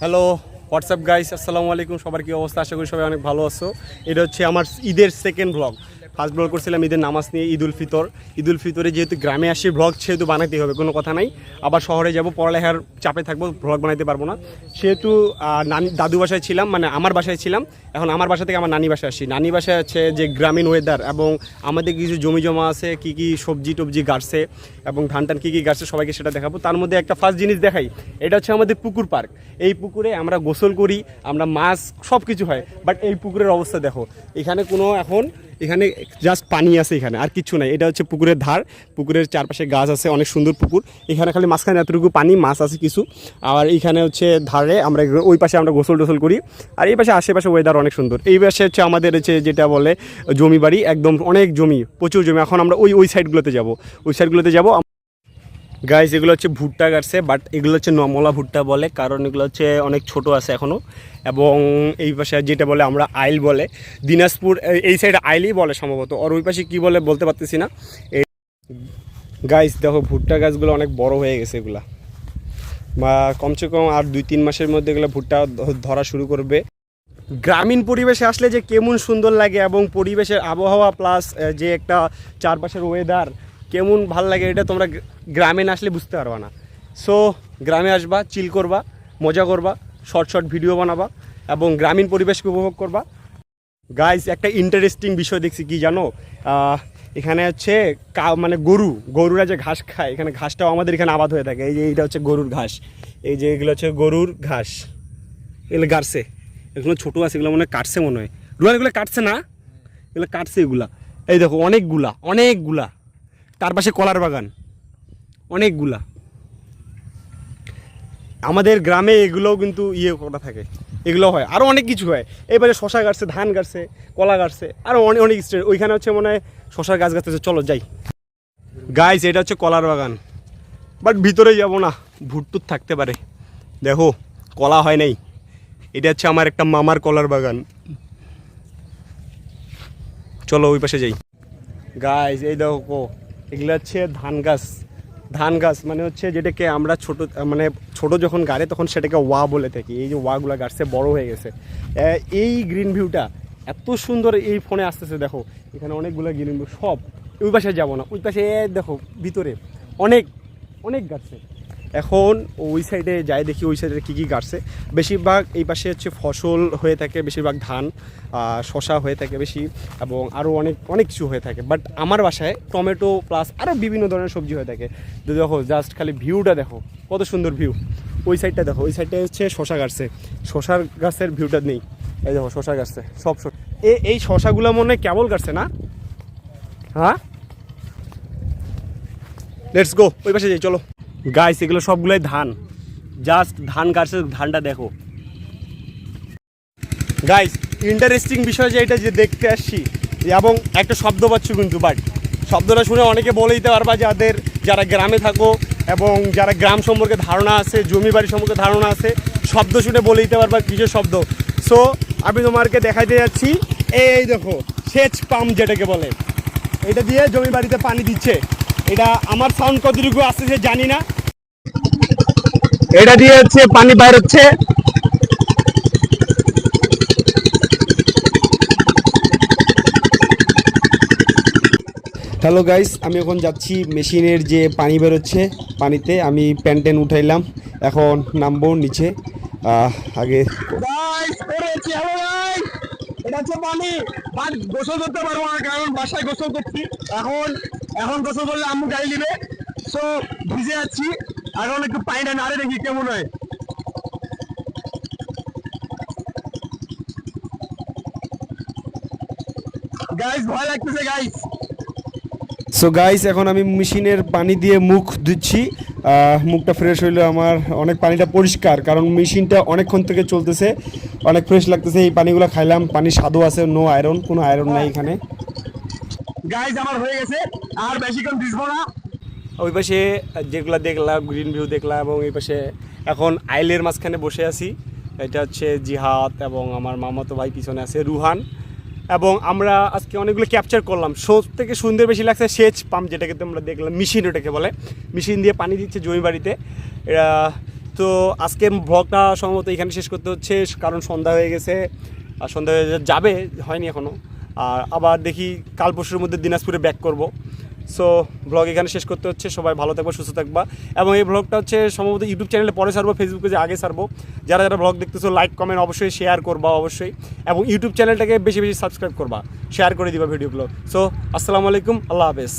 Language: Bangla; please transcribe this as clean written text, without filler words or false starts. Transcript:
হ্যালো হোয়াটসঅ্যাপ গাইস, আসসালামু আলাইকুম। সবার কি অবস্থা? আশা করি সবাই অনেক ভালো আছো। এটা হচ্ছে আমার ঈদের সেকেন্ড ব্লগ। ফার্স্ট ব্লগ করছিলাম ঈদের নামাজ নিয়ে, ঈদুল ফিতরে যেহেতু গ্রামে আসি ব্লগ সেহেতু বানাতেই হবে, কোনো কথা নাই। আবার শহরে যাব, পড়ালেখার চাপে থাকবো, ব্লগ বানাতে পারবো না। সেহেতু দাদু বাসায় ছিলাম, মানে আমার বাসায় ছিলাম। এখন আমার বাসা থেকে আমার নানি বাসায় আসি। নানি বাসায় আছে যে গ্রামীণ ওয়েদার, এবং আমাদের কিছু জমি জমা আছে, কী কী সবজি টবজি গাড়ছে এবং ধান টান কী কী গাড়ছে সবাইকে সেটা দেখাবো। তার মধ্যে একটা ফার্স্ট জিনিস দেখাই, এটা হচ্ছে আমাদের পুকুর পার্ক। এই পুকুরে আমরা গোসল করি, আমরা মাছ সব কিছু হয়। বাট এই পুকুরের অবস্থা দেখো, এখানে কোনো এখানে জাস্ট পানি আছে, এখানে আর কিছু নাই। এটা হচ্ছে পুকুরের ধার, পুকুরের চারপাশে গাছ আছে, অনেক সুন্দর পুকুর। এখানে খালি মাঝখানে এতটুকু পানি, মাছ আছে কিছু। আর এইখানে হচ্ছে ধারে আমরা, ওই পাশে আমরা গোসল টোসল করি। আর এই পাশে আশেপাশে ওয়েদার অনেক সুন্দর। এই পাশে হচ্ছে আমাদের হচ্ছে যেটা বলে জমি বাড়ি, একদম অনেক জমি, প্রচুর জমি। এখন আমরা ওই সাইডগুলোতে যাব, গাইস। এগুলো হচ্ছে ভুট্টা গাড়ছে, বাট এগুলো হচ্ছে নমলা ভুট্টা বলে, কারণ এগুলো হচ্ছে অনেক ছোট আছে এখনও। এবং এই পাশে যেটা বলে আমরা আইল বলে, দিনাজপুর এই সাইডে আইলই বলে সম্ভবত, আর ওই পাশে কী বলে বলতে পারতেছি না। এই গাইস দেখো, ভুট্টা গাছগুলো অনেক বড় হয়ে গেছে এগুলা, বা কমসে কম আর 2-3 মাসের মধ্যে এগুলো ভুট্টা ধরা শুরু করবে। গ্রামীণ পরিবেশে আসলে যে কেমন সুন্দর লাগে, এবং পরিবেশের আবহাওয়া প্লাস যে একটা চারপাশের ওয়েদার কেমন ভাল লাগে, এটা তোমরা গ্রামে না আসলে বুঝতে পারবা না। সো গ্রামে আসবা, চিল করবা, মজা করবা, শর্ট ভিডিও বানাবা এবং গ্রামীণ পরিবেশকে উপভোগ করবা। গাইস, একটা ইন্টারেস্টিং বিষয় দেখছি, কি জানো? এখানে হচ্ছে মানে গরুরা যে ঘাস খায়, এখানে ঘাসটাও আমাদের এখানে আবাদ হয়ে থাকে। এই যে এইটা হচ্ছে গরুর ঘাস, এই যে এগুলো হচ্ছে গরুর ঘাস, এগুলো গাড়ছে। এগুলো ছোটো আছে, এগুলো মনে হয় কাটছে, মনে হয় রুয়াল, এগুলো কাটছে না, এগুলো কাটছে এগুলা। এই দেখো অনেকগুলা। তার পাশে কলার বাগান অনেকগুলা। আমাদের গ্রামে এগুলোও কিন্তু করা থাকে, এগুলো হয়, আরও অনেক কিছু হয়। এবারে শশা গাছছে, ধান গাছছে, কলা গাছছে, আরও অনেক ওইখানে হচ্ছে মনে হয় শশার গাছ গাছতেছে। চলো যাই গাইস, এটা হচ্ছে কলার বাগান, বাট ভিতরে যাব না, ভুট্টুত থাকতে পারে। দেখো কলা হয় নাই। এটা হচ্ছে আমার একটা মামার কলার বাগান। চলো ওই পাশে যাই গাইস। এই দেখো, এগুলো হচ্ছে ধান গাছ মানে হচ্ছে যেটাকে আমরা ছোট যখন গাড়ে তখন সেটাকে ওয়া বলে থাকি। এই যে ওয়াগুলো গাছছে, বড় হয়ে গেছে। এই গ্রিন ভিউটা এত সুন্দর এই ফোনে আসতেছে। দেখো এখানে অনেকগুলো গ্রিন ভিউ, সব ওই পাশে যাবো না, ওই পাশে দেখো ভিতরে অনেক গাছছে। এখন ওই সাইডে যাই, দেখি ওই সাইডে কী কী গাছছে। বেশিরভাগ এই পাশে হচ্ছে ফসল হয়ে থাকে, বেশিরভাগ ধান, শশা হয়ে থাকে বেশি, এবং আরও অনেক কিছু হয়ে থাকে। বাট আমার বাসায় টমেটো প্লাস আরও বিভিন্ন ধরনের সবজি হয়ে থাকে। তো দেখো জাস্ট খালি ভিউটা দেখো, কত সুন্দর ভিউ। ওই সাইডটা দেখো, ওই সাইডটা হচ্ছে শশা গাছছে, শশার গাছের ভিউটা নেই। এই দেখো শশা গাছছে, সব এই শশাগুলো মনে হয় কেবল গাছছে না? হ্যাঁ, লেটস গো, ওই পাশে যাই চলো। গাইস, এগুলো সবগুলোই ধান, জাস্ট ধান গাছের ধানটা দেখো। গাইস, ইন্টারেস্টিং বিষয় যে এটা যে দেখতে আসছি, এবং একটা শব্দ পাচ্ছ কিন্তু, বাট শব্দটা শুনে অনেকে বলে দিতে পারবা যারা গ্রামে থাকো এবং যারা গ্রাম সম্পর্কে ধারণা আছে, জমি বাড়ি সম্পর্কে ধারণা আছে, শব্দ শুনে বলে দিতে পারবা কিসের শব্দ। সো আমি তোমাকে দেখাইতে যাচ্ছি, এই দেখো সেচ পাম্প যেটাকে বলে, এটা দিয়ে জমি বাড়িতে পানি দিচ্ছে। এটা আমার সাউন্ড কতটুকু আসতেছে জানি না, এটা দিয়ে হচ্ছে পানি বাইর হচ্ছে। হ্যালো গাইস, আমি এখন যাচ্ছি মেশিনের যে পানি বেরোচ্ছে, পানিতে আমি প্যান্টেন উঠাইলাম, এখন নামবো নিচে। আগে এটা হচ্ছে পানি, বাট গোসল করতে পারবো না কারণ বাসায় গোসল করছি। এখন গোসল করলে আম্মু গাড়ি দিবে, সো ভিজে যাচ্ছি। এখন একটু পানিটা নাড়ে দেখি কেমন হয়। গাইস, ভয় লাগতেছে গাইস। সো গাইস, এখন আমি মেশিনের পানি দিয়ে মুখ ধুচ্ছি। মুখটা ফ্রেশ হইলো, আমার অনেক পানিটা পরিষ্কার, কারণ মেশিনটা অনেকক্ষণ থেকে চলতেছে, অনেক ফ্রেশ লাগতেছে। এই পানিগুলো খাইলাম, পানি স্বাদও আছে, নো আয়রন, কোনো আয়রন নাই এখানে। গাইস, আমার হয়ে গেছে, আর বেশিক্ষণ ভিজবো না। ওই পাশে যেগুলো দেখলাম, গ্রিন ভিউ দেখলাম, এবং এই পাশে এখন আইলের মাঝখানে বসে আছি। এটা হচ্ছে জিহাদ, এবং আমার মামাতো ভাই পিছনে আছে রুহান, এবং আমরা আজকে অনেকগুলো ক্যাপচার করলাম। সব থেকে সুন্দর বেশি লাগছে সেচ পাম্প, যেটাকে তোমরা দেখলাম, মেশিন ওটাকে বলে। মেশিন দিয়ে পানি দিচ্ছে জমি বাড়িতে। তো আজকে ব্লগটা সম্ভবত এখানে শেষ করতে হচ্ছে, কারণ সন্ধ্যা হয়ে গেছে আর সন্ধ্যা হয়ে যাবে, হয়নি এখনও। আর আবার দেখি কাল পরশুর মধ্যে দিনাজপুরে ব্যাক করব। সো ব্লগ এখানে শেষ করতে হচ্ছে। সবাই ভালো থাকবা, সুস্থ থাকবা। এবং এই ব্লগটা হচ্ছে সম্ভবত ইউটিউব চ্যানেলে পরে ছাড়বো, ফেসবুকে যে আগে ছাড়বো। যারা যারা ব্লগ দেখতেছো লাইক কমেন্ট অবশ্যই শেয়ার করবা অবশ্যই, এবং ইউটিউব চ্যানেলটাকে বেশি বেশি সাবস্ক্রাইব করবা, শেয়ার করে দিবা ভিডিওগুলো। সো আসসালামু আলাইকুম, আল্লাহ হাফেজ।